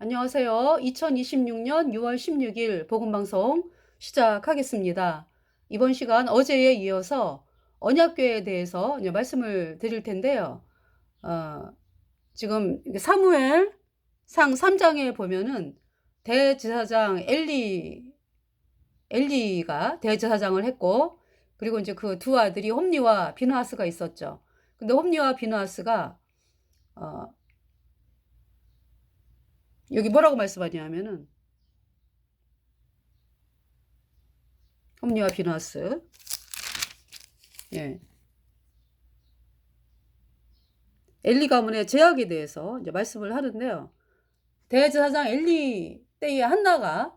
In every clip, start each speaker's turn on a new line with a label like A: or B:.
A: 안녕하세요. 2026년 6월 16일 복음방송 시작하겠습니다. 이번 시간 어제에 이어서 언약궤에 대해서 이제 말씀을 드릴 텐데요. 어, 지금 사무엘상 3장에 보면은 대제사장 엘리가 대제사장을 했고, 그리고 이제 그 두 아들이 홈니와 비느하스가 있었죠. 근데 홈니와 비느하스가 여기 뭐라고 말씀하냐면은 홈니와 비느하스, 예, 엘리 가문의 제약에 대해서 이제 말씀을 하는데요. 대제사장 엘리 때에 한나가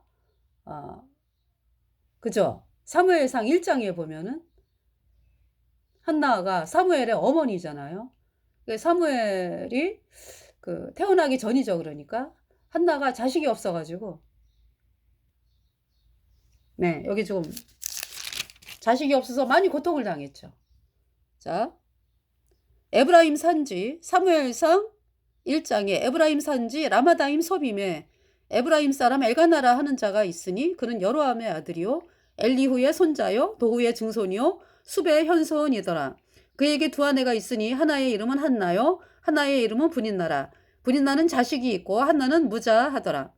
A: 그죠? 사무엘상 1장에 보면은 한나가 사무엘의 어머니잖아요. 사무엘이 그 태어나기 전이죠. 그러니까 한나가 자식이 없어가지고, 네, 여기 좀 자식이 없어서 많이 고통을 당했죠. 자, 에브라임 산지 사무엘상 1장에 에브라임 산지 라마다임 소빔에 에브라임 사람 엘가나라 하는 자가 있으니 그는 여로함의 아들이요 엘리후의 손자요 도후의 증손이요 수베의 현손이더라. 그에게 두 아내가 있으니 하나의 이름은 한나요 하나의 이름은 분인나라. 분인나는 자식이 있고 한나는 무자하더라.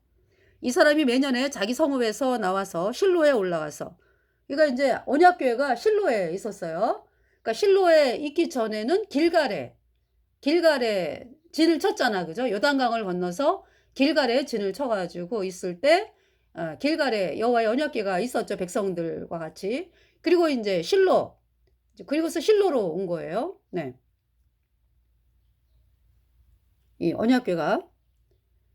A: 이 사람이 매년에 자기 성읍에서 나와서 실로에 올라가서, 그러니까 이제 언약궤가 실로에 있었어요. 그러니까 실로에 있기 전에는 길갈에 진을 쳤잖아, 그죠? 요단강을 건너서 길갈에 진을 쳐가지고 있을 때 길갈에 여호와의 언약궤가 있었죠, 백성들과 같이. 그리고 이제 그리고서 실로로 온 거예요. 네, 이 언약궤가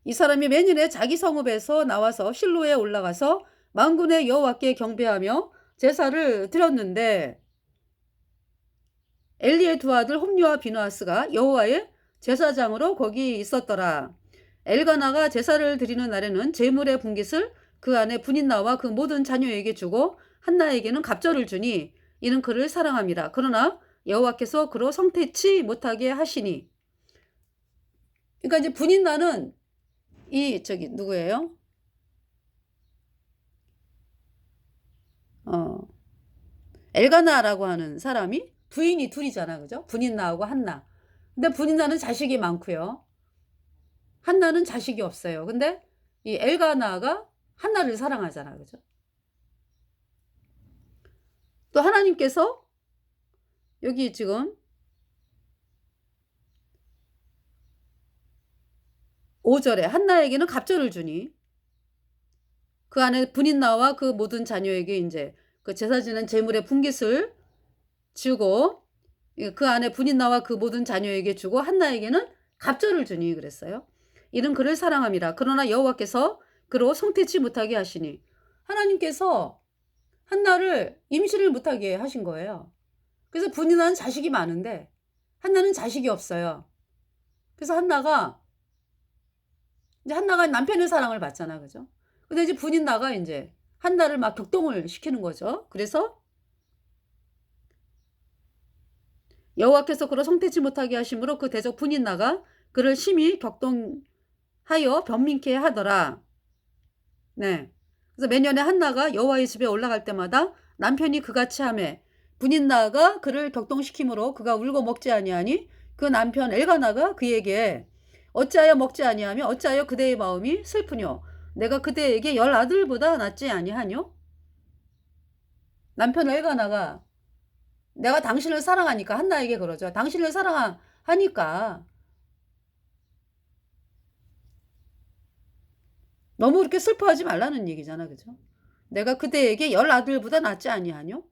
A: 이 사람이 매년에 자기 성읍에서 나와서 실로에 올라가서 만군의 여호와께 경배하며 제사를 드렸는데, 엘리의 두 아들 홈리와 비느하스가 여호와의 제사장으로 거기 있었더라. 엘가나가 제사를 드리는 날에는 제물의 분깃을 그 안에 분인나와 그 모든 자녀에게 주고 한나에게는 갑절을 주니 이는 그를 사랑함이라. 그러나 여호와께서 그로 성태치 못하게 하시니. 그러니까 이제 분인나는 누구예요? 엘가나라고 하는 사람이 부인이 둘이잖아, 그죠? 분인나하고 한나. 근데 분인나는 자식이 많고요. 한나는 자식이 없어요. 근데 이 엘가나가 한나를 사랑하잖아, 그죠? 또 하나님께서 여기 지금 5절에 한나에게는 갑절을 주니 그 안에 분인나와 그 모든 자녀에게 이제 그 제사 지는 제물의 분깃을 주고, 그 안에 분인나와 그 모든 자녀에게 주고 한나에게는 갑절을 주니 그랬어요. 이는 그를 사랑함이라. 그러나 여호와께서 그로 성태치 못하게 하시니, 하나님께서 한나를 임신을 못하게 하신 거예요. 그래서 분인나는 자식이 많은데 한나는 자식이 없어요. 그래서 한나가 남편의 사랑을 받잖아, 그죠? 근데 이제 분인나가 이제 한나를 막 격동을 시키는 거죠. 그래서 여호와께서 그를 성태치 못하게 하심으로 그 대적 분인나가 그를 심히 격동하여 변민케 하더라. 네. 그래서 매년에 한나가 여호와의 집에 올라갈 때마다 남편이 그같이 하매 분인나가 그를 격동시키므로 그가 울고 먹지 아니하니 그 남편 엘가나가 그에게 어찌하여 먹지 아니하며 어찌하여 그대의 마음이 슬프뇨? 내가 그대에게 10 아들보다 낫지 아니하뇨? 남편 엘가나가 내가 당신을 사랑하니까 한나에게 그러죠. 당신을 사랑하니까 너무 그렇게 슬퍼하지 말라는 얘기잖아, 그죠? 내가 그대에게 10 아들보다 낫지 아니하뇨?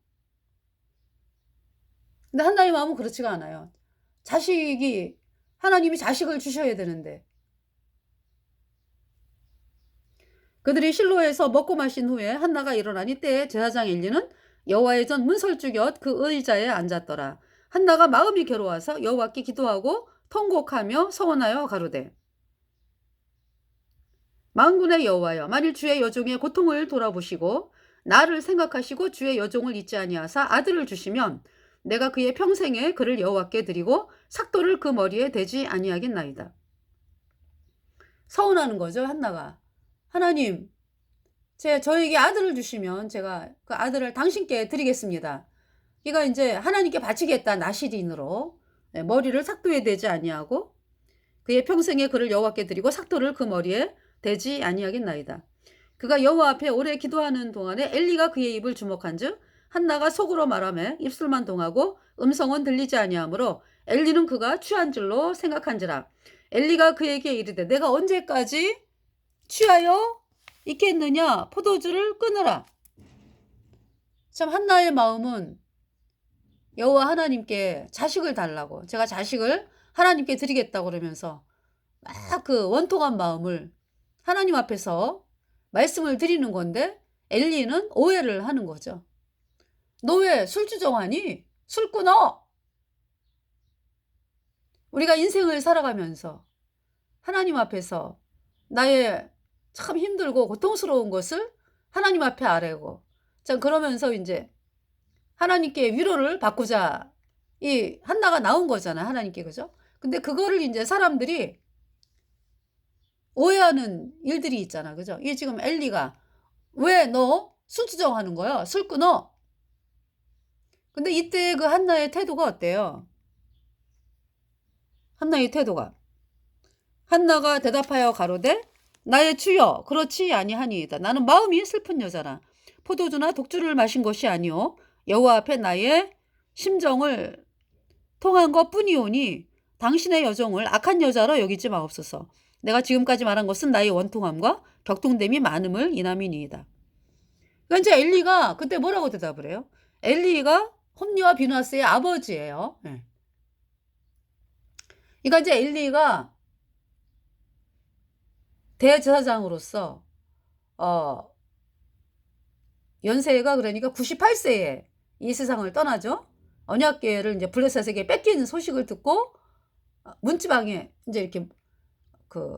A: 근데 한나의 마음은 그렇지가 않아요. 하나님이 자식을 주셔야 되는데. 그들이 실로에서 먹고 마신 후에 한나가 일어나니 때에 제사장 엘리는 여호와의 전 문설주 곁 그 의자에 앉았더라. 한나가 마음이 괴로워서 여호와께 기도하고 통곡하며 서원하여 가로되, 만군의 여호와여, 만일 주의 여종의 고통을 돌아보시고 나를 생각하시고 주의 여종을 잊지 아니하사 아들을 주시면 내가 그의 평생에 그를 여호와께 드리고 삭도를 그 머리에 대지 아니하겠나이다. 서운하는 거죠, 한나가. 하나님, 저에게 아들을 주시면 제가 그 아들을 당신께 드리겠습니다. 이가 이제 하나님께 바치겠다, 나시린으로. 네, 머리를 삭도에 대지 아니하고 그의 평생에 그를 여호와께 드리고 삭도를 그 머리에 대지 아니하겠나이다. 그가 여호와 앞에 오래 기도하는 동안에 엘리가 그의 입을 주목한즉 한나가 속으로 말하며 입술만 동하고 음성은 들리지 아니하므로 엘리는 그가 취한 줄로 생각한지라. 엘리가 그에게 이르되 내가 언제까지 취하여 있겠느냐? 포도주를 끊으라. 참 한나의 마음은 여호와 하나님께 자식을 달라고, 제가 자식을 하나님께 드리겠다고 그러면서 막 그 원통한 마음을 하나님 앞에서 말씀을 드리는 건데 엘리는 오해를 하는 거죠. 너 왜 술주정하니? 술 끊어. 우리가 인생을 살아가면서 하나님 앞에서 나의 참 힘들고 고통스러운 것을 하나님 앞에 아뢰고, 참 그러면서 이제 하나님께 위로를 받고자 이 한나가 나온 거잖아, 하나님께. 그죠? 근데 그거를 이제 사람들이 오해하는 일들이 있잖아. 그죠? 이 지금 엘리가 왜 너 술주정하는 거야? 술 끊어. 근데 이때 그 한나의 태도가 어때요? 한나의 태도가, 한나가 대답하여 가로되 나의 주여 그렇지 아니하니이다. 나는 마음이 슬픈 여자라. 포도주나 독주를 마신 것이 아니오 여호와 앞에 나의 심정을 통한 것뿐이오니 당신의 여종을 악한 여자로 여기지 마옵소서. 내가 지금까지 말한 것은 나의 원통함과 격동됨이 많음을 인함이니이다. 그러니까 이제 엘리가 그때 뭐라고 대답을 해요? 엘리가 홈리와 비누아스의 아버지예요. 네. 그러니까 이제 엘리가 대제사장으로서 연세가 그러니까 98세에 이 세상을 떠나죠. 언약궤를 이제 블레셋에게 뺏기는 소식을 듣고 문지방에 이제 이렇게 그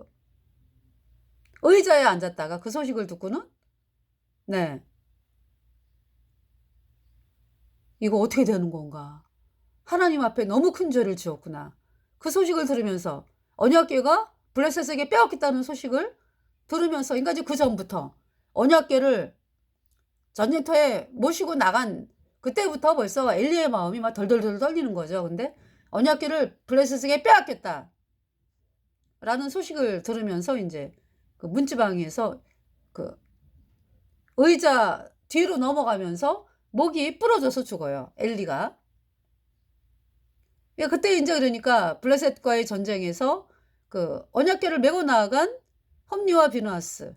A: 의자에 앉았다가 그 소식을 듣고는 네, 이거 어떻게 되는 건가? 하나님 앞에 너무 큰 죄를 지었구나. 그 소식을 들으면서 언약궤가 블레셋에게 빼앗겼다는 소식을 들으면서, 그러니까 이제 그 전부터 언약궤를 전쟁터에 모시고 나간 그때부터 벌써 엘리의 마음이 막 덜덜덜 떨리는 거죠. 근데 언약궤를 블레셋에게 빼앗겼다 라는 소식을 들으면서 이제 그 문지방에서 그 의자 뒤로 넘어가면서 목이 부러져서 죽어요, 엘리가. 그때 이제 그러니까 블레셋과의 전쟁에서 그 언약궤를 메고 나아간 홈리와 비누아스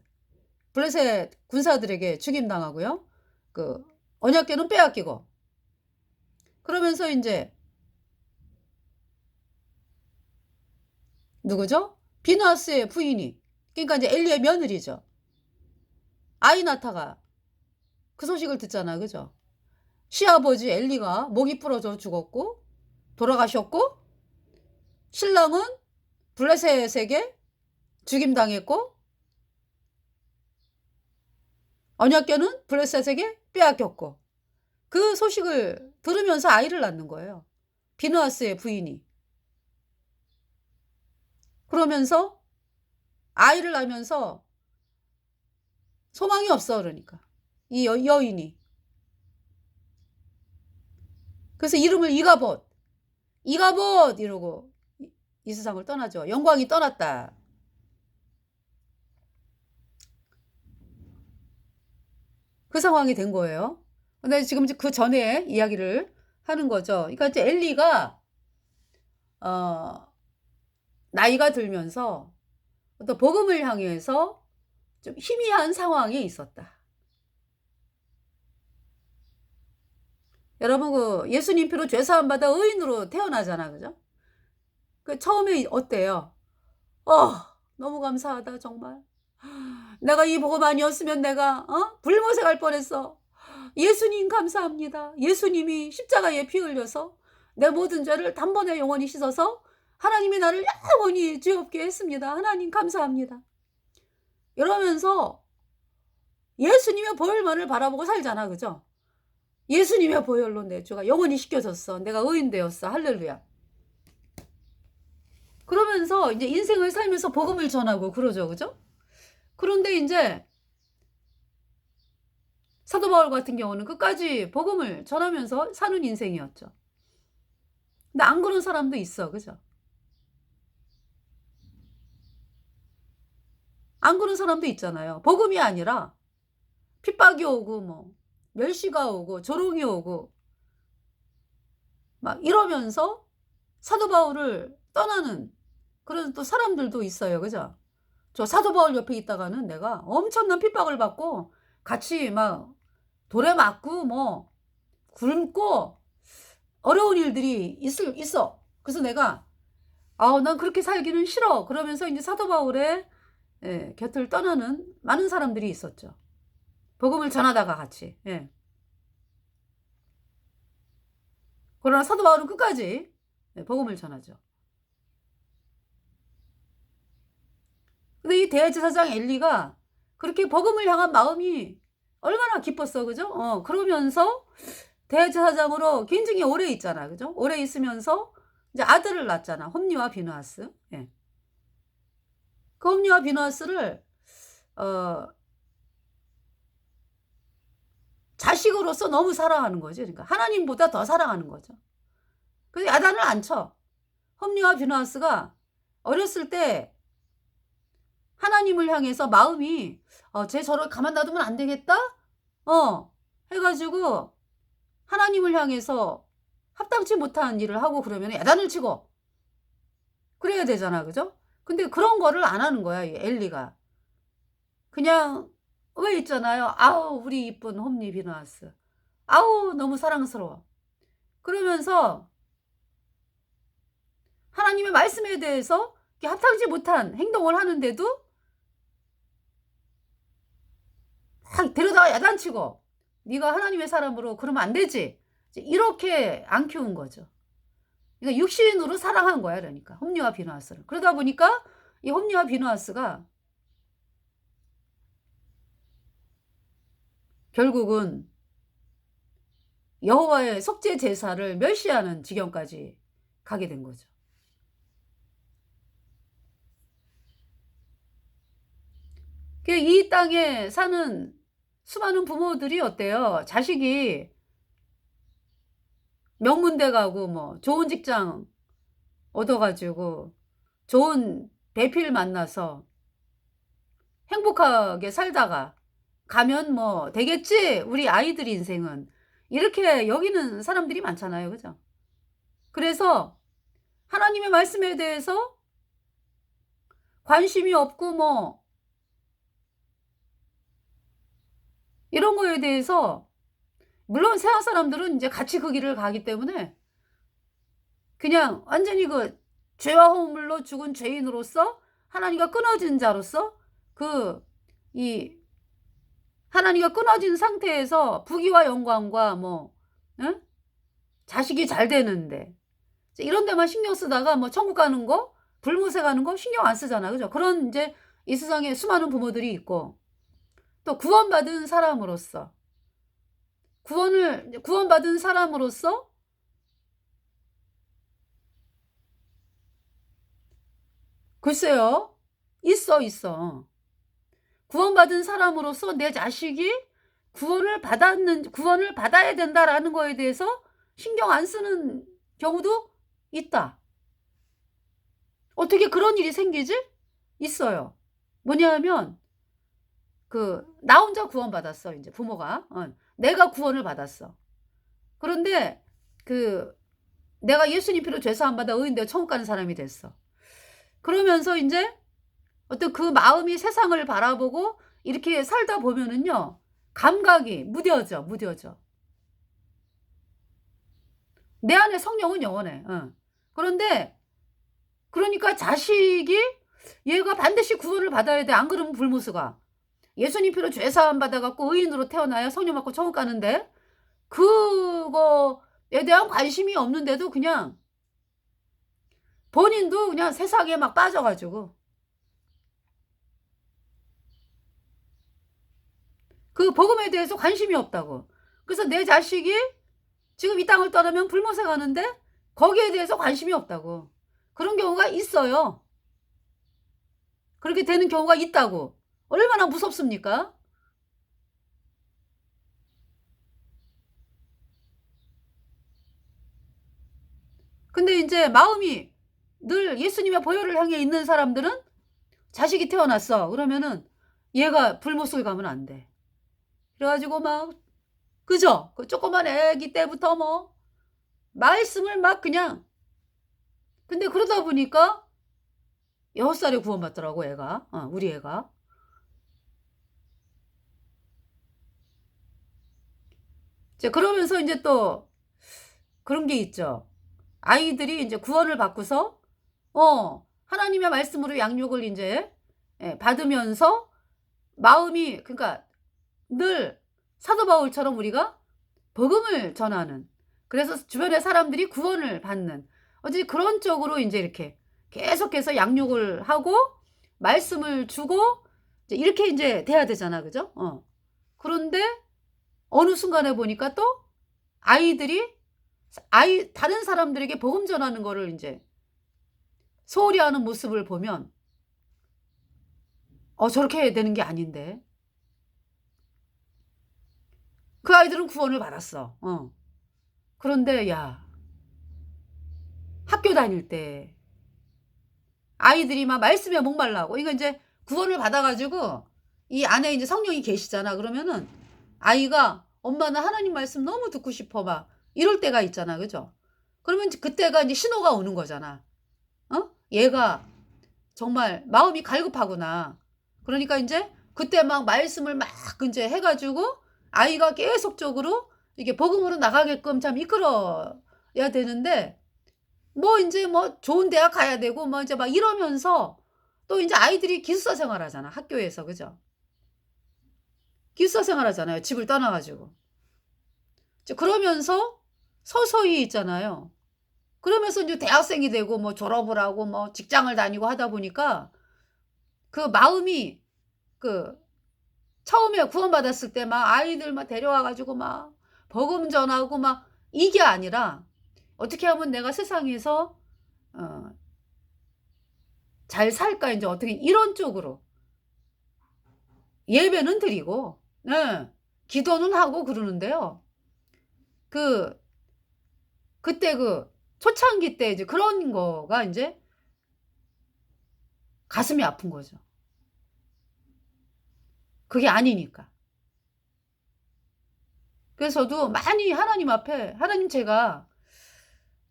A: 블레셋 군사들에게 죽임당하고요. 그 언약궤는 빼앗기고, 그러면서 이제 누구죠? 비누아스의 부인이, 그러니까 이제 엘리의 며느리죠. 아이나타가 그 소식을 듣잖아, 그죠? 시아버지 엘리가 목이 부러져 죽었고 돌아가셨고, 신랑은 블레셋에게 죽임당했고, 언약궤는 블레셋에게 빼앗겼고, 그 소식을 들으면서 아이를 낳는 거예요, 비누아스의 부인이. 그러면서 아이를 낳으면서 소망이 없어, 그러니까 이 여인이. 그래서 이름을 이가봇 이러고 이 세상을 떠나죠. 영광이 떠났다. 그 상황이 된 거예요. 근데 지금 그 전에 이야기를 하는 거죠. 그러니까 이제 엘리가 나이가 들면서 어떤 복음을 향해서 좀 희미한 상황에 있었다. 여러분 그 예수님 피로 죄 사함 받아 의인으로 태어나잖아, 그죠? 그 처음에 어때요? 너무 감사하다 정말. 내가 이 복음 아니었으면 내가 불못에 갈 뻔했어. 예수님 감사합니다. 예수님이 십자가에 피 흘려서 내 모든 죄를 단번에 영원히 씻어서 하나님이 나를 영원히 죄 없게 했습니다. 하나님 감사합니다. 이러면서 예수님의 보혈만을 바라보고 살잖아, 그죠? 예수님의 보혈로 내 죄가 영원히 씻겨졌어. 내가 의인 되었어. 할렐루야. 그러면서 이제 인생을 살면서 복음을 전하고 그러죠. 그죠? 그런데 인제 사도 바울 같은 경우는 끝까지 복음을 전하면서 사는 인생이었죠. 근데 안 그런 사람도 있어. 그죠? 안 그런 사람도 있잖아요. 복음이 아니라 핍박이 오고 뭐 멸시가 오고 조롱이 오고 막 이러면서 사도 바울을 떠나는 그런 또 사람들도 있어요. 그죠? 저 사도 바울 옆에 있다가는 내가 엄청난 핍박을 받고 같이 막 돌에 맞고 뭐 굶고 어려운 일들이 있어. 그래서 내가 난 그렇게 살기는 싫어." 그러면서 인제 사도 바울의 곁을 떠나는 많은 사람들이 있었죠. 복음을 전하다가 같이. 예. 그러나 사도 바울은 끝까지 복음을 전하죠. 근데 이 대제사장 엘리가 그렇게 복음을 향한 마음이 얼마나 기뻤어. 그죠? 그러면서 대제사장으로 굉장히 오래 있잖아. 그죠? 오래 있으면서 이제 아들을 낳았잖아. 홈리와 비느하스. 예. 그 홈리와 비느하스를 어 자식으로서 너무 사랑하는 거지. 그러니까 하나님보다 더 사랑하는 거죠. 그래서 야단을 안 쳐. 홈리와 비느하스가 어렸을 때 하나님을 향해서 마음이 '쟤 저를 가만 놔두면 안 되겠다.' 해 가지고 하나님을 향해서 합당치 못한 일을 하고 그러면은 야단을 치고 그래야 되잖아. 그죠? 근데 그런 거를 안 하는 거야 이 엘리가. 그냥 왜 있잖아요. "아우 우리 이쁜 홈리 비느하스. 아우 너무 사랑스러워." 그러면서 하나님의 말씀에 대해서 이렇게 합당치 못한 행동을 하는데도 막 데려다가 야단치고 "네가 하나님의 사람으로 그러면 안 되지." 이제 이렇게 안 키운 거죠. 그러니까 육신으로 사랑한 거야 그러니까 홈리와 비느하스를. 그러다 보니까 이 홈리와 비느하스가 결국은 여호와의 속죄 제사를 멸시하는 지경까지 가게 된 거죠. 이 땅에 사는 수많은 부모들이 어때요? 자식이 명문대 가고 뭐 좋은 직장 얻어 가지고 좋은 대필 만나서 행복하게 살다가 가면 뭐 '되겠지. 우리 아이들 인생은.' 이렇게 여기는 사람들이 많잖아요. 그죠? 그래서 하나님의 말씀에 대해서 관심이 없고 뭐 이런 거에 대해서 물론 세상 사람들은 인제 같이 그 길을 가기 때문에 그냥 완전히 그 죄와 허물로 죽은 죄인으로서 하나님과 끊어진 자로서 그 이 하나님과 끊어진 상태에서 부귀와 영광과 뭐 예? 자식이 잘 되는데 이제 이런 데만 신경 쓰다가 뭐 천국 가는 거 불못에 가는 거 신경 안 쓰잖아. 그죠? 그런 인제 이 세상에 수많은 부모들이 있고 또 구원받은 사람으로서 구원받은 사람으로서 글쎄요. 있어. 구원받은 사람으로서 내 자식이 구원을 받아야 된다라는 거에 대해서 신경 안 쓰는 경우도 있다. 어떻게 그런 일이 생기지? 있어요. 뭐냐 하면 나 혼자 구원받았어 인제 부모가. 내가 구원을 받았어. 그런데 그 내가 예수님 피로 죄 사함 받아 의인되어 천국 가는 사람이 됐어. 그러면서 인제 어떤 그 마음이 세상을 바라보고 이렇게 살다 보면은요. 감각이 무뎌져. 내 안에 성령은 영원해. 그런데 그러니까 자식이 얘가 반드시 구원을 받아야 돼. 안 그러면 불못을 가. 예수님 피로 죄 사함 받아 갖고 의인으로 태어나야 성령 받고 천국 가는데 그거에 대한 관심이 없는데도 그냥 본인도 그냥 세상에 막 빠져 가지고 그 복음에 대해서 관심이 없다고. 그래서 내 자식이 지금 이 땅을 떠나면 불못에 가는데 거기에 대해서 관심이 없다고. 그런 경우가 있어요. 그렇게 되는 경우가 있다고. 얼마나 무섭습니까? 근데 인제 마음이 늘 예수님의 보혈을 향해 있는 사람들은 자식이 태어났어. 그러면은 얘가 불못을 가면 안 돼. 그래 가지고 막 그죠? 그 조그만 애기 때부터 뭐 말씀을 막 그냥 근데 그러다 보니까 6 살에 구원받더라고 애가. 우리 애가. 이제 그러면서 인제 또 그런 게 있죠. 아이들이 인제 구원을 받고서 하나님의 말씀으로 양육을 인제 받으면서 마음이 그러니까 늘 사도 바울처럼 우리가 복음을 전하는 그래서 주변의 사람들이 구원을 받는 어찌 그런 쪽으로 인제 이렇게 계속해서 양육을 하고 말씀을 주고 이제 이렇게 인제 돼야 되잖아. 그죠? 그런데 어느 순간에 보니까 또 아이들이 다른 사람들에게 복음 전하는 거를 인제 소홀히 하는 모습을 보면 저렇게 해야 되는 게 아닌데. 그 아이들은 구원을 받았어. 그런데 야 학교 다닐 때 아이들이 막 말씀에 목말라하고 이거 인제 구원을 받아 가지고 이 안에 인제 성령이 계시잖아. 그러면은 아이가 "엄마 나 하나님 말씀 너무 듣고 싶어." 막 이럴 때가 있잖아. 그죠? 그러면 이제 그때가 인제 신호가 오는 거잖아. '얘가 정말 마음이 갈급하구나.' 그러니까 인제 그때 막 말씀을 막 인제 해 가지고 아이가 계속적으로 이게 복음으로 나가게끔 참 이끌어야 되는데 뭐 인제 뭐 좋은 대학 가야 되고 뭐 이제 막 이러면서 또 인제 아이들이 기숙사 생활하잖아 학교에서. 그죠? 기숙사 생활하잖아요 집을 떠나 가지고. 이제 그러면서 서서히 있잖아요. 그러면서 인제 대학생이 되고 뭐 졸업을 하고 뭐 직장을 다니고 하다 보니까 그 마음이 그 처음에 구원받았을 때 막 아이들 막 데려와 가지고 막 복음 전하고 막 이게 아니라 '어떻게 하면 내가 세상에서 어 잘 살까?' 인제 어떻게 이런 쪽으로 예배는 드리고 기도는 하고 그러는데요. 그 그때 그 초창기 때 이제 그런 거가 인제 가슴이 아픈 거죠. 그게 아니니까. 그래서 저도 많이 하나님 앞에 "하나님 제가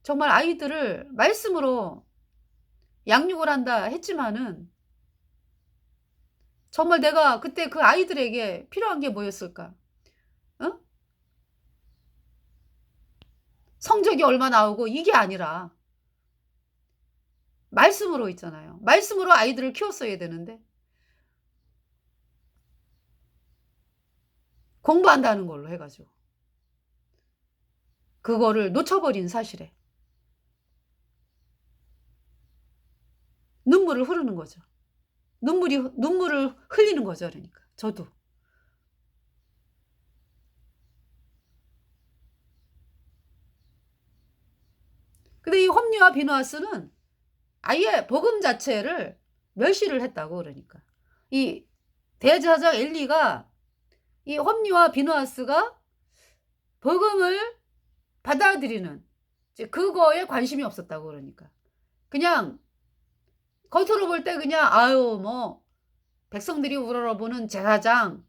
A: 정말 아이들을 말씀으로 양육을 한다." 했지만은 정말 내가 그때 그 아이들에게 필요한 게 뭐였을까? 어? 성적이 얼마 나오고 이게 아니라 말씀으로 있잖아요. 말씀으로 아이들을 키웠어야 되는데 공부한다는 걸로 해 가지고 그거를 놓쳐 버린 사실에 눈물을 흐르는 거죠. 눈물을 흘리는 거죠 그러니까 저도. 근데 이 홈리와 비누하스는 아예 복음 자체를 멸시를 했다고 그러니까. 이 대제사장 엘리가 이 홈리와 비누하스가 복음을 받아들이는 이제 그거에 관심이 없었다고 그러니까. 그냥 겉으로 볼 때 그냥 아유 뭐 백성들이 우러러보는 제사장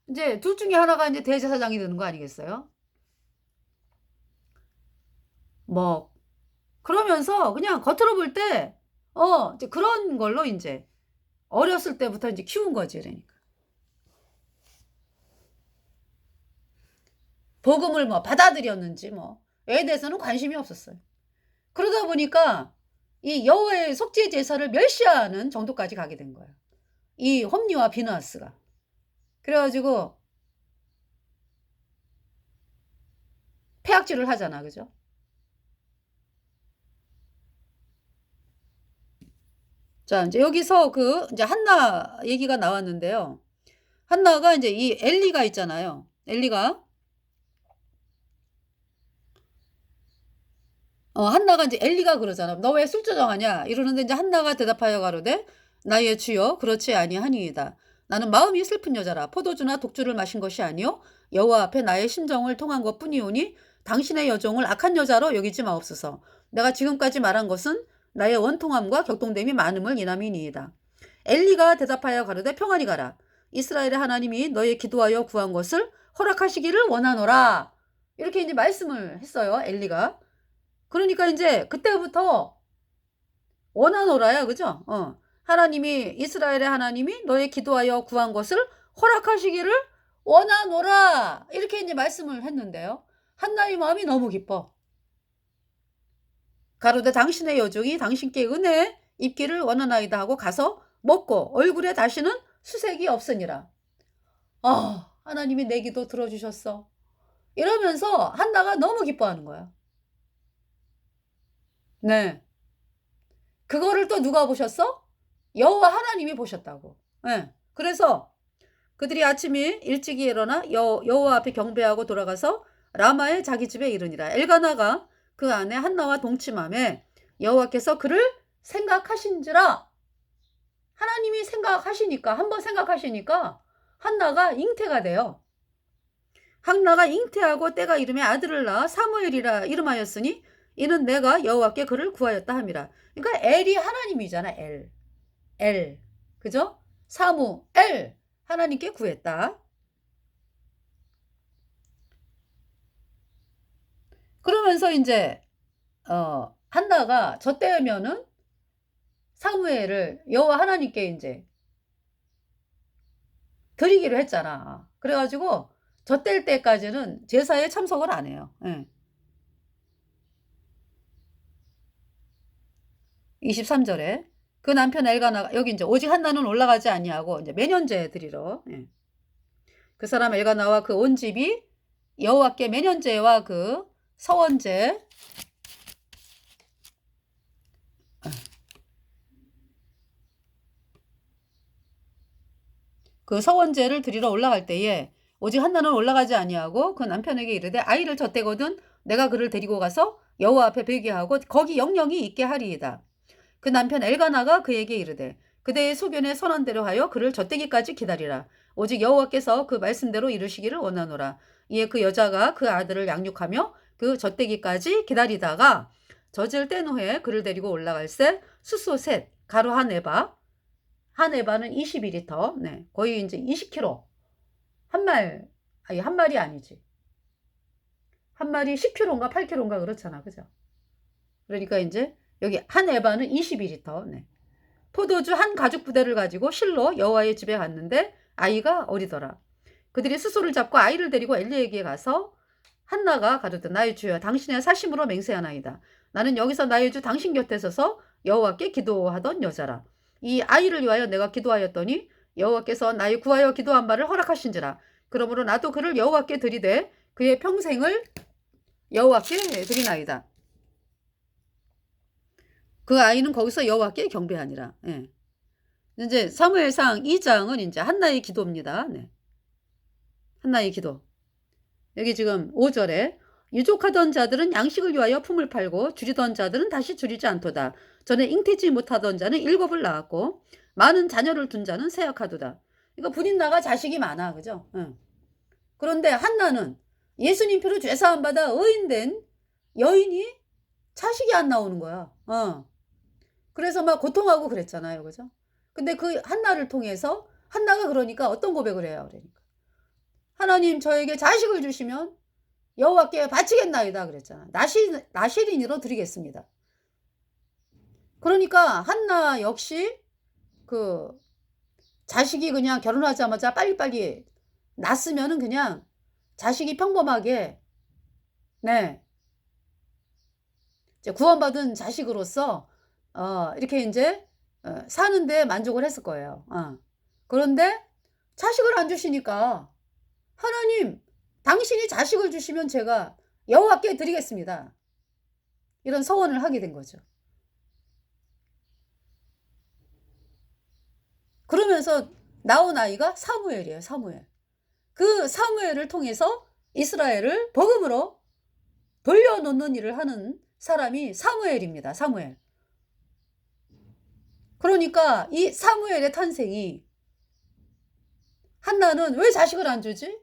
A: 인제 둘 중에 하나가 인제 대제사장이 되는 거 아니겠어요? 뭐 그러면서 그냥 겉으로 볼 때 이제 그런 걸로 인제 어렸을 때부터 인제 키운 거지 그러니까. 복음을 뭐 받아들였는지 뭐에 대해서는 관심이 없었어요. 그러다 보니까 이 여호와의 속죄 제사를 멸시하는 정도까지 가게 된 거예요. 이 홈리와 비느하스가. 그래 가지고 폐악질을 하잖아. 그죠? 자 인제 여기서 그 인제 한나 얘기가 나왔는데요. 한나가 인제 이 엘리가 있잖아요. 엘리가 한나가 이제 엘리가 그러잖아. 너 왜 술주정하냐? 이러는데 이제 한나가 대답하여 가로되 나의 주여 그렇지 아니하니이다. 나는 마음이 슬픈 여자라 포도주나 독주를 마신 것이 아니요 여호와 앞에 나의 심정을 통한 것뿐이오니 당신의 여종을 악한 여자로 여기지 마옵소서. 내가 지금까지 말한 것은 나의 원통함과 격동됨이 많음을 인함이니이다. 엘리가 대답하여 가로되 평안히 가라. 이스라엘의 하나님이 너의 기도하여 구한 것을 허락하시기를 원하노라. 이렇게 이제 말씀을 했어요. 엘리가. 그러니까 이제 그때부터 원하노라야, 그죠? 하나님이 이스라엘의 하나님이 너의 기도하여 구한 것을 허락하시기를 원하노라. 이렇게 이제 말씀을 했는데요. 한나의 마음이 너무 기뻐. 가로되 당신의 여종이 당신께 은혜 입기를 원하나이다 하고 가서 먹고 얼굴에 다시는 수색이 없으니라. 하나님이 내 기도 들어주셨어. 이러면서 한나가 너무 기뻐하는 거야. 네. 그거를 또 누가 보셨어? 여호와 하나님이 보셨다고. 네. 그래서 그들이 아침에 일찍이 일어나 여호와 앞에 경배하고 돌아가서 라마의 자기 집에 이르니라. 엘가나가 그 안에 한나와 동침함에 여호와께서 그를 생각하신지라. 하나님이 생각하시니까 한번 생각하시니까 한나가 잉태가 돼요. 한나가 잉태하고 때가 이름에 아들을 낳아 사무엘이라 이름하였으니 이는 내가 여호와께 그를 구하였다 함이라. 그러니까 엘이 하나님이잖아. 엘. 그죠? 사무엘. 하나님께 구했다. 그러면서 이제 한나가 저 때면은 사무엘을 여호와 하나님께 이제 드리기로 했잖아. 그래가지고 저 때까지는 제사에 참석을 안 해요. 23절에 그 남편 엘가나가 여기 이제 오직 한나는 올라가지 아니하고 이제 매년제 드리러. 그 사람 엘가나와 그 온 집이 여호와께 매년제와 그 서원제 그 서원제를 드리러 올라갈 때에 오직 한나는 올라가지 아니하고 그 남편에게 이르되 아이를 젖대거든 내가 그를 데리고 가서 여호와 앞에 베게 하고 거기 영영이 있게 하리이다. 그 남편 엘가나가 그에게 이르되 그대의 소견에 선한 대로 하여 그를 젖대기까지 기다리라. 오직 여호와께서 그 말씀대로 이루시기를 원하노라. 이에 그 여자가 그 아들을 양육하며 그 젖대기까지 기다리다가 젖을 뗀 후에 그를 데리고 올라갈새 숫소 셋 가루 한 에바 한 에바는 22리터 네, 거의 이제 20kg 한 마리 아니지 한 마리 10kg인가 8kg인가 그렇잖아. 그죠? 그러니까 이제 여기 한 에바는 22리터 네. 포도주 한 가죽 부대를 가지고 실로 여호와의 집에 갔는데 아이가 어리더라. 그들이 스소를 잡고 아이를 데리고 엘리에게 가서 한나가 가로되 나의 주여 당신의 사심으로 맹세하나이다. 나는 여기서 나의 주 당신 곁에 서서 여호와께 기도하던 여자라. 이 아이를 위하여 내가 기도하였더니 여호와께서 나의 구하여 기도한 바를 허락하신지라. 그러므로 나도 그를 여호와께 드리되 그의 평생을 여호와께 드리나이다. 그 아이는 거기서 여호와께 경배하니라. 이제 사무엘상 2장은 이제 한나의 기도입니다. 네. 한나의 기도. 여기 지금 5절에 유족하던 자들은 양식을 위하여 품을 팔고 줄이던 자들은 다시 줄이지 않도다. 전에 잉태지 못하던 자는 7을 낳았고 많은 자녀를 둔 자는 세약하도다. 그러니까 분인나가 자식이 많아. 그죠? 그런데 한나는 예수님 피로 죄사함 받아 의인된 여인이 자식이 안 나오는 거야. 그래서 막 고통하고 그랬잖아요. 그죠? 근데 그 한나를 통해서 한나가 그러니까 어떤 고백을 해요. 그러니까 하나님 저에게 자식을 주시면 여호와께 바치겠나이다 그랬잖아. 나실인으로 드리겠습니다. 그러니까 한나 역시 그 자식이 그냥 결혼하자마자 빨리빨리 낳았으면은 그냥 자식이 평범하게 네 이제 구원받은 자식으로서 이렇게 이제 사는데 만족을 했을 거예요. 그런데 자식을 안 주시니까 하나님 당신이 자식을 주시면 제가 여호와께 드리겠습니다. 이런 서원을 하게 된 거죠. 그러면서 나온 아이가 사무엘이에요. 사무엘. 그 사무엘을 통해서 이스라엘을 복음으로 돌려놓는 일을 하는 사람이 사무엘입니다. 사무엘. 그러니까 이 사무엘의 탄생이, 한나는 왜 자식을 안 주지?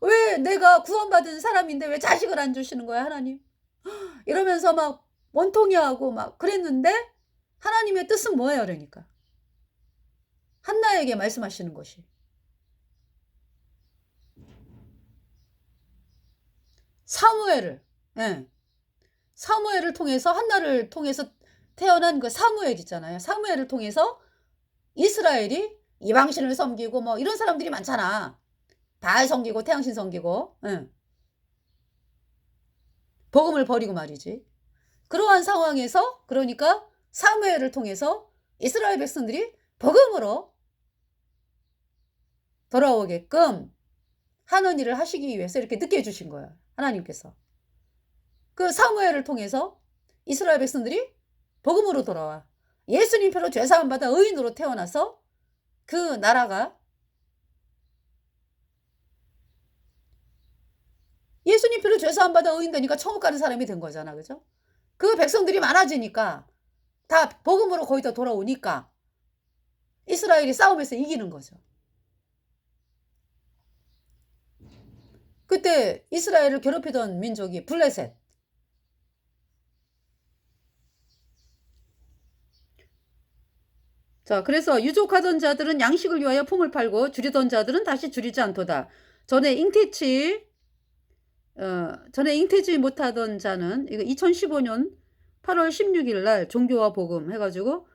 A: 왜 내가 구원받은 사람인데 왜 자식을 안 주시는 거야, 하나님? 이러면서 막 원통해하고 막 그랬는데, 하나님의 뜻은 뭐예요? 그러니까 한나에게 말씀하시는 것이, 사무엘을, 예, 사무엘을 통해서, 한나를 통해서 태어난 그 사무엘 있잖아요. 사무엘을 통해서 이스라엘이 이방신을 섬기고 뭐 이런 사람들이 많잖아. 바알 섬기고 태양신 섬기고, 예, 복음을 버리고 말이지. 그러한 상황에서, 그러니까 사무엘을 통해서 이스라엘 백성들이 복음으로 돌아오게끔 하는 일을 하시기 위해서 이렇게 늦게 해주신 거예요, 하나님께서. 그 사무엘을 통해서 이스라엘 백성들이 복음으로 돌아와 예수님 표로 죄사함 받아 의인으로 태어나서 그 나라가, 예수님 표로 죄사함 받아 의인 되니까 천국 가는 사람이 된 거잖아. 그죠? 그 백성들이 많아지니까 다 복음으로 거의 다 돌아오니까 이스라엘이 싸움에서 이기는 거죠. 그때 이스라엘을 괴롭히던 민족이 블레셋. 자, 그래서 유족하던 자들은 양식을 위하여 품을 팔고 줄이던 자들은 다시 줄이지 않도다. 전에 잉태지 못하던 자는, 이거 2015년 8월 16일 날 종교와 복음 해가지고,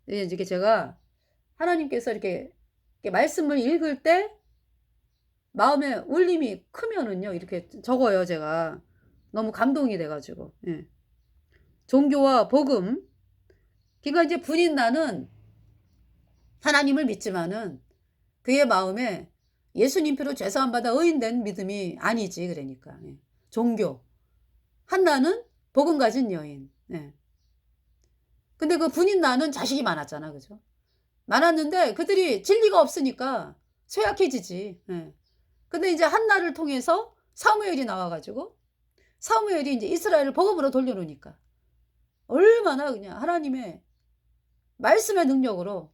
A: 이게 제가 하나님께서 이렇게 말씀을 읽을 때 마음에 울림이 크면은요, 이렇게 적어요, 제가. 너무 감동이 돼가지고. 예. 종교와 복음. 그러니까 이제 분인 나는 하나님을 믿지만은 그의 마음에 예수님 표로 죄사함 받아 의인된 믿음이 아니지. 그러니까 예. 종교. 한나는 복음 가진 여인. 예. 근데 그 분인 나는 자식이 많았잖아. 그죠? 많았는데 그들이 진리가 없으니까 쇠약해지지. 예. 근데 이제 한나를 통해서 사무엘이 나와가지고, 사무엘이 이제 이스라엘을 복음으로 돌려놓으니까 얼마나 그냥 하나님의 말씀의 능력으로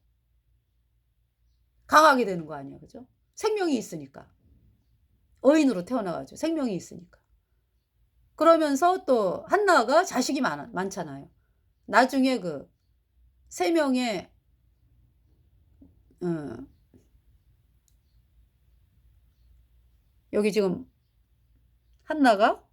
A: 강하게 되는 거 아니야. 그죠? 생명이 있으니까. 의인으로 태어나가지고 생명이 있으니까. 그러면서 또 한나가 자식이 많잖아요. 나중에 그 세 명의 여기 지금 한나가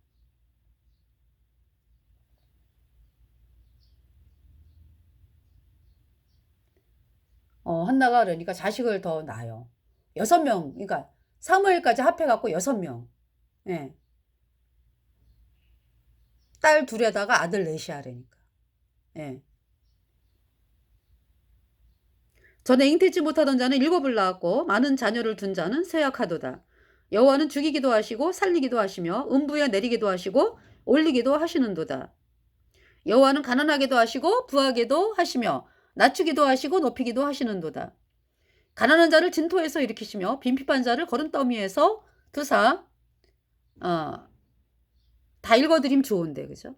A: 한나가 그러니까 자식을 더 낳아요. 6명. 그러니까 사무엘까지 합해갖고 6명. 예. 딸 둘에다가 아들 넷이야. 그러니까. 예. 전에 잉태치 못하던 자는 7을 낳았고 많은 자녀를 둔 자는 쇠약하도다. 여호와는 죽이기도 하시고 살리기도 하시며 음부에 내리기도 하시고 올리기도 하시는도다. 여호와는 가난하게도 하시고 부하게도 하시며 낮추기도 하시고 높이기도 하시는도다. 가난한 자를 진토에서 일으키시며 빈핍한 자를 거름더미에서 두사. 다 읽어드림 좋은데, 그죠?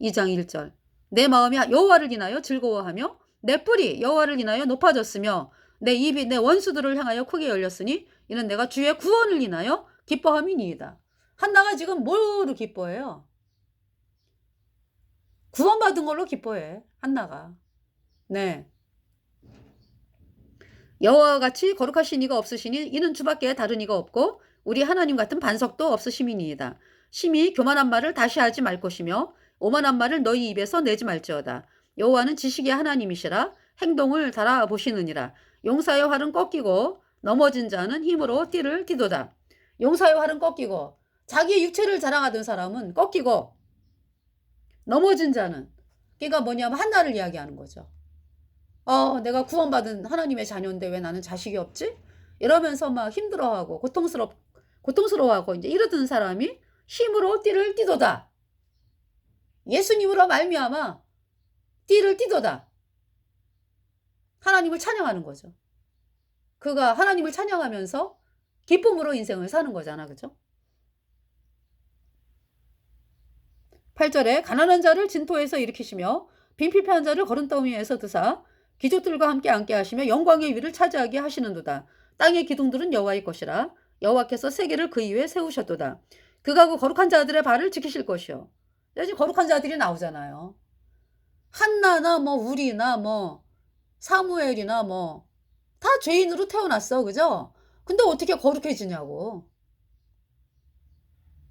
A: 2장 1절. 내 마음이 여호와를 인하여 즐거워하며 내 뿔이 여호와를 인하여 높아졌으며 내 입이 내 원수들을 향하여 크게 열렸으니 이는 내가 주의 구원을 인하여 기뻐함이니이다. 한나가 지금 뭐로 기뻐해요? 구원받은 걸로 기뻐해, 한나가. 네. 여호와와 같이 거룩하신 이가 없으시니 이는 주밖에 다른 이가 없고 우리 하나님 같은 반석도 없으심이니이다. 심히 교만한 말을 다시 하지 말 것이며 오만한 말을 너희 입에서 내지 말지어다. 여호와는 지식의 하나님이시라 행동을 달아보시느니라. 용사의 활은 꺾이고 넘어진 자는 힘으로 띠를 띠도다. 용사의 활은 꺾이고, 자기의 육체를 자랑하던 사람은 꺾이고, 넘어진 자는, 그러니까 뭐냐면 한나를 이야기하는 거죠. 내가 구원받은 하나님의 자녀인데 왜 나는 자식이 없지? 이러면서 막 힘들어하고 고통스러워하고 이제 이러던 사람이 힘으로 띠를 띠도다. 예수님으로 말미암아 띠를 띠도다. 하나님을 찬양하는 거죠. 그가 하나님을 찬양하면서 기쁨으로 인생을 사는 거잖아. 그죠? 8절에 가난한 자를 진토에서 일으키시며 빈필패한 자를 거름더미에서 드사 귀족들과 함께 앉게 하시며 영광의 위를 차지하게 하시는도다. 땅의 기둥들은 여호와의 것이라. 여호와께서 세계를 그 위에 세우셨도다. 그가 그 거룩한 자들의 발을 지키실 것이요. 이제 거룩한 자들이 나오잖아요. 한나나 뭐 우리나 뭐 사무엘이나 뭐 다 죄인으로 태어났어. 그죠? 근데 어떻게 거룩해지냐고.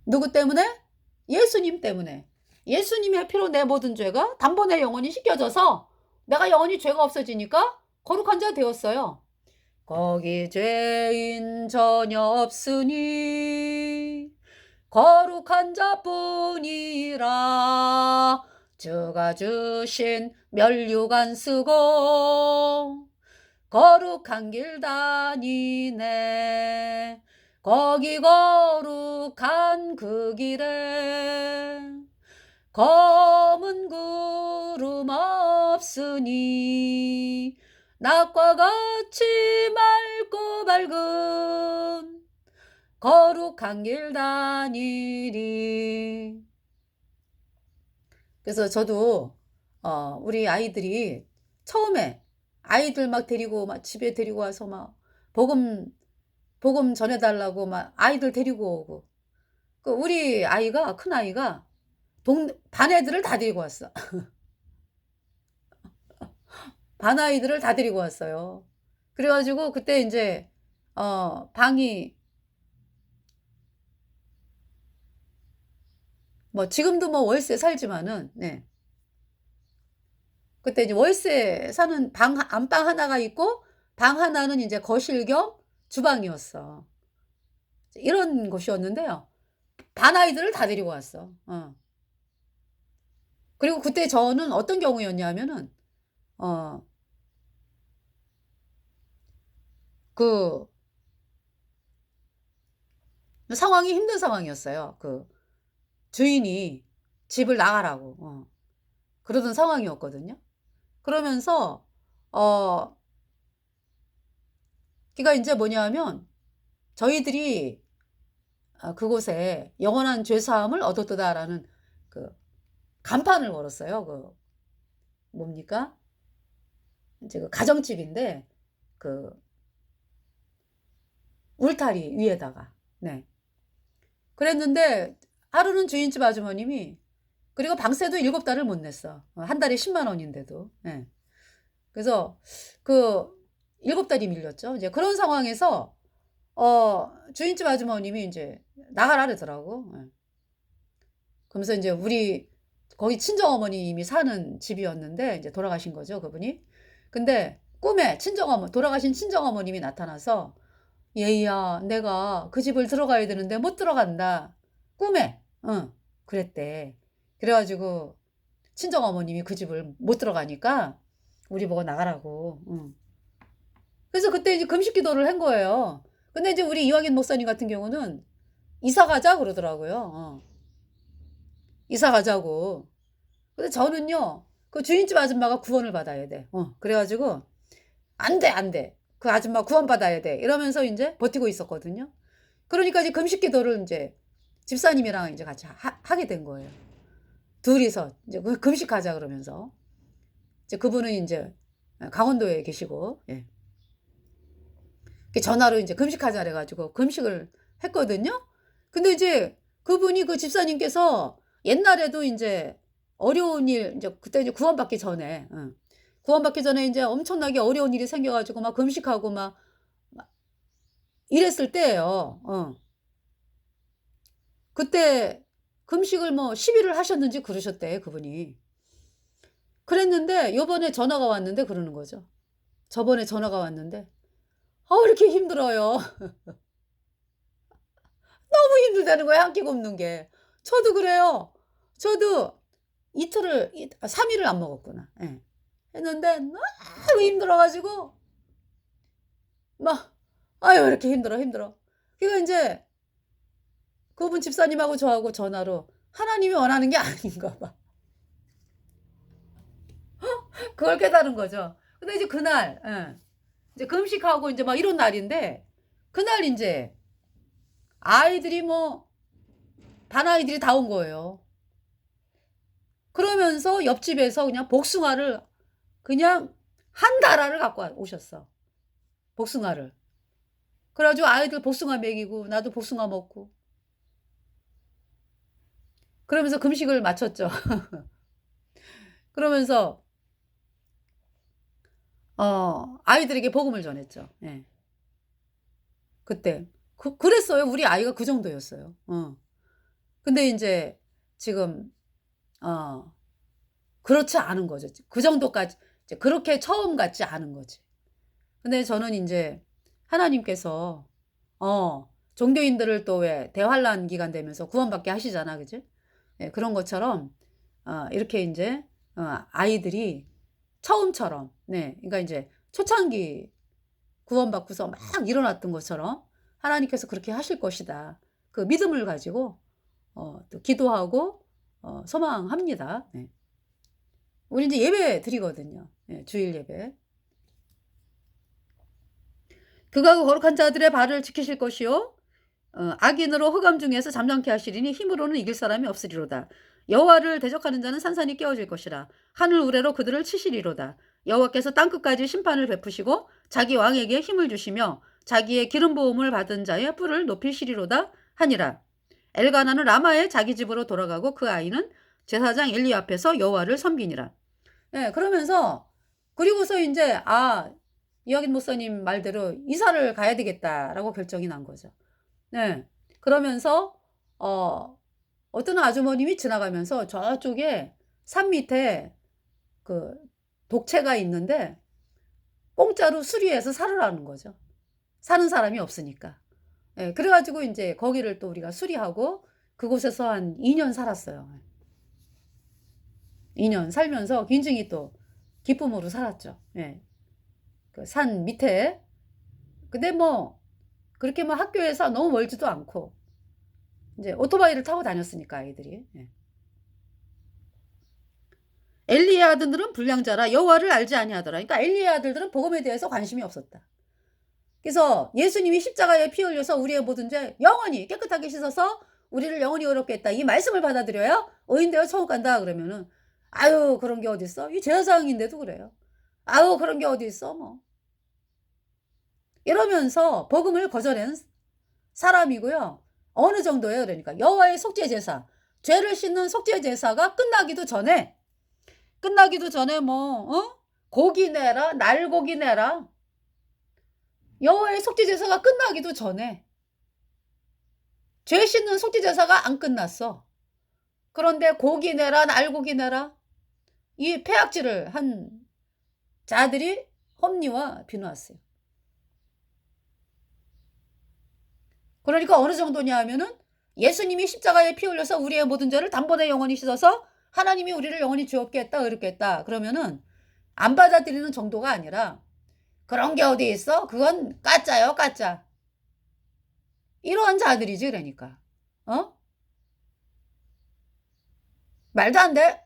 A: 누구 때문에? 예수님 때문에. 예수님의 피로 내 모든 죄가 단번에 영원히 씻겨져서 내가 영원히 죄가 없어지니까 거룩한 자 되었어요. 거기 죄인 전혀 없으니 거룩한 자뿐이라. 주가 주신 면류관 쓰고 거룩한 길 다니네. 거기 거룩한 그 길에 검은 구름 없으니 낮과 같이 맑고 밝은 거룩한 길 다니리. 그래서 저도 우리 아이들이 처음에 아이들 막 데리고 막 집에 데리고 와서 막 복음 전해달라고 막 아이들 데리고 오고. 그 우리 아이가 큰 아이가 반 애들을 다 데리고 왔어. 반 아이들을 다 데리고 왔어요. 그래가지고 그때 이제 방이 뭐 지금도 뭐 월세 살지만은 네. 그때 이제 월세 사는 안방 하나가 있고 방 하나는 이제 거실 겸 주방이었어. 이런 곳이었는데요. 반 아이들을 다 데리고 왔어. 그리고 그때 저는 어떤 경우였냐면은 그 상황이 힘든 상황이었어요. 그 주인이 집을 나가라고 그러던 상황이었거든요. 그러면서 그러니까 이제 뭐냐면 저희들이 그곳에 영원한 죄사함을 얻었다라는 그 간판을 걸었어요. 그 뭡니까? 이제 그 가정집인데 그 울타리 위에다가. 네. 그랬는데 하루는 주인집 아주머님이 그리고 방세도 7달을 못 냈어. 한 달에 10만 원인데도. 네. 그래서 그 7달이 밀렸죠. 이제 그런 상황에서 주인집 아주머님이 이제 나가라 그러더라고. 네. 그러면서 이제 우리 거기 친정어머님이 사는 집이었는데 이제 돌아가신 거죠, 그분이. 근데 꿈에 돌아가신 친정어머님이 나타나서 얘야, 내가 그 집을 들어가야 되는데 못 들어간다. 꿈에. 그랬대. 그래가지고 친정어머님이 그 집을 못 들어가니까 우리 보고 나가라고. 그래서 그때 이제 금식 기도를 한 거예요. 근데 이제 우리 이왕인 목사님 같은 경우는 이사 가자 그러더라고요. 이사 가자고. 근데 저는요, 그 주인집 아줌마가 구원을 받아야 돼. 그래가지고 안 돼, 안 돼. 그 아줌마 구원 받아야 돼. 이러면서 이제 버티고 있었거든요. 그러니까 이제 금식 기도를 이제 집사님이랑 이제 같이 하게 된 거예요. 둘이서 이제 금식하자 그러면서 이제 그분은 이제 강원도에 계시고, 예. 전화로 이제 금식하자 그래가지고 금식을 했거든요. 근데 이제 그분이 그 집사님께서 옛날에도 이제 어려운 일, 이제 그때 이제 구원받기 전에, 구원받기 전에 이제 엄청나게 어려운 일이 생겨가지고 막 금식하고 막 이랬을 때예요. 그때 금식을 뭐 10일을 하셨는지 그러셨대, 그분이. 그랬는데 요번에 전화가 왔는데 그러는 거죠. 저번에 전화가 왔는데 왜 이렇게 힘들어요. 너무 힘들다는 거야, 한 끼 굶는 게. 저도 그래요. 저도 3일을 안 먹었구나. 예. 했는데 너무 힘들어가지고 막 아유 이렇게 힘들어. 그러니까 이제 그분 집사님하고 저하고 전화로 하나님이 원하는 게 아닌가 봐. 그걸 깨달은 거죠. 근데 이제 그날 이제 금식하고 이제 막 이런 날인데 그날 이제 아이들이 반 아이들이 다 온 거예요. 그러면서 옆집에서 그냥 복숭아를 그냥 한 다라를 갖고 오셨어. 복숭아를. 그래 가지고 아이들 복숭아 먹이고 나도 복숭아 먹고 그러면서 금식을 마쳤죠. 그러면서 아이들에게 복음을 전했죠. 예. 그때. 그랬어요. 우리 아이가 그 정도였어요. 근데 인제 지금 어 그렇지 않은 거죠. 그 정도까지 이제 그렇게 처음 같지 않은 거지. 근데 저는 인제 하나님께서 종교인들을 또 왜 대환란 기간 되면서 구원받게 하시잖아. 그지? 예, 그런 것처럼 이렇게 인제 아이들이 처음처럼, 네, 그러니까 인제 초창기 구원받고서 막 일어났던 것처럼 하나님께서 그렇게 하실 것이다. 그 믿음을 가지고 또 기도하고 소망합니다. 네. 우리 인제 예배 드리거든요. 예, 주일 예배. 그가 그 거룩한 자들의 발을 지키실 것이요 악인으로 흑암 중에서 잠잠케 하시리니 힘으로는 이길 사람이 없으리로다. 여호와를 대적하는 자는 산산이 깨어질 것이라. 하늘 우레로 그들을 치시리로다. 여호와께서 땅끝까지 심판을 베푸시고 자기 왕에게 힘을 주시며 자기의 기름 부음을 받은 자의 뿔을 높이시리로다 하니라. 엘가나는 라마의 자기 집으로 돌아가고 그 아이는 제사장 엘리 앞에서 여호와를 섬기니라. 예, 그러면서 그리고서 인제 이학인 목사님 말대로 '이사를 가야 되겠다.'라고 결정이 난 거죠. 네. 그러면서 어떤 아주머님이 지나가면서 저쪽에 산 밑에 그 독채가 있는데 공짜로 수리해서 살으라는 거죠. 사는 사람이 없으니까. 예. 그래 가지고 인제 거기를 또 우리가 수리하고 그곳에서 한 2년 살았어요. 2년 살면서 굉장히 또 기쁨으로 살았죠. 예. 그 산 밑에. 근데 뭐 그렇게 뭐 학교에서 너무 멀지도 않고 인제 오토바이를 타고 다녔으니까 아이들이. 예. 엘리의 아들들은 불량자라 여호와를 알지 아니하더라. 그러니까 엘리의 아들들은 복음에 대해서 관심이 없었다. 그래서 예수님이 십자가에 피 흘려서 우리의 모든 죄 영원히 깨끗하게 씻어서 우리를 영원히 의롭게 했다. 이 말씀을 받아들여야 의인되어 천국 간다 그러면은 "아유 그런 게 어딨어?" 이 제사장인데도 그래요. "아유 그런 게 어디 있어 뭐." 이러면서 복음을 거절한 사람이고요. 어느 정도예요 그러니까 여호와의 속죄 제사, 죄를 씻는 속죄 제사가 끝나기도 전에 뭐 고기 내라 날고기 내라 여호와의 속죄 제사가 끝나기도 전에 죄 씻는 속죄 제사가 안 끝났어. 그런데 고기 내라 날고기 내라 이 폐악질을 한 자들이 홈리와 비누았어요. 그러니까 어느 정도냐 하면은 예수님이 십자가에 피 흘려서 우리의 모든 죄를 단번에 영원히 씻어서 하나님이 우리를 영원히 죄없게 했다 의롭게 했다 그러면은 안 받아들이는 정도가 아니라 "그런 게 어디 있어? 그건 가짜요 가짜." 이러한 자들이지 그러니까. 어? 말도 안 돼.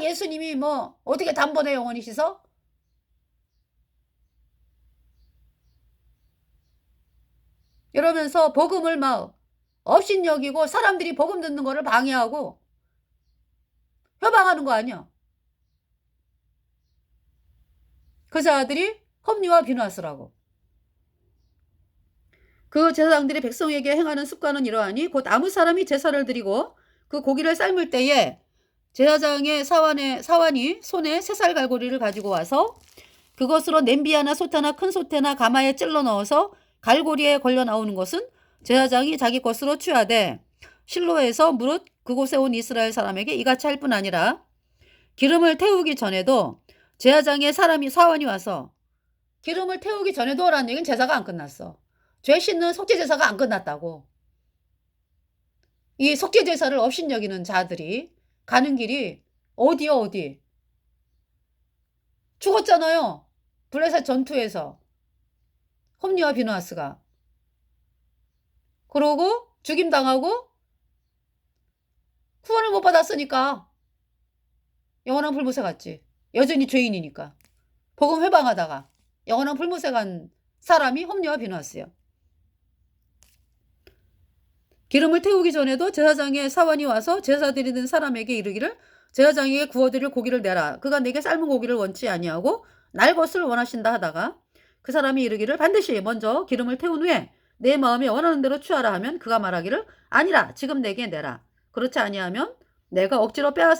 A: 예수님이 뭐 어떻게 단번에 영원히 씻어? 이러면서 복음을 막 업신여기고 사람들이 복음 듣는 거를 방해하고 협박하는 거 아니야. 그 자들이 험리와 비누하스라고. 그 제사장들이 백성에게 행하는 습관은 이러하니 곧 아무 사람이 제사를 드리고 그 고기를 삶을 때에 제사장의 사환이 손에 새살 갈고리를 가지고 와서 그것으로 냄비하나 솥하나 큰 솥에나 가마에 찔러 넣어서 갈고리에 걸려 나오는 것은 제사장이 자기 것으로 취하되 실로에서 무릇 그곳에 온 이스라엘 사람에게 이같이 할 뿐 아니라 기름을 태우기 전에도 제사장의 사환이 와서 기름을 태우기 전에도 라는 얘기는 제사가 안 끝났어. 죄 씻는 속죄 제사가 안 끝났다고. 이 속죄 제사를 업신여기는 자들이 가는 길이 어디요 어디. 죽었잖아요. 블레셋 전투에서 홈리와 비누아스가. 그러고 죽임당하고 구원을 못 받았으니까 영원한 불못에 갔지. 여전히 죄인이니까. 복음 회방하다가 영원한 불못에 간 사람이 홈리와 비누아스예요. 기름을 태우기 전에도 제사장의 사원이 와서 제사 드리는 사람에게 이르기를 제사장에게 구워드릴 고기를 내라. 그가 내게 삶은 고기를 원치 아니하고 날 것을 원하신다 하다가 그 사람이 이르기를 반드시 먼저 기름을 태운 후에 내 마음이 원하는 대로 취하라 하면 그가 말하기를 아니라 지금 내게 내라. 그렇지 아니하면 내가 억지로 빼앗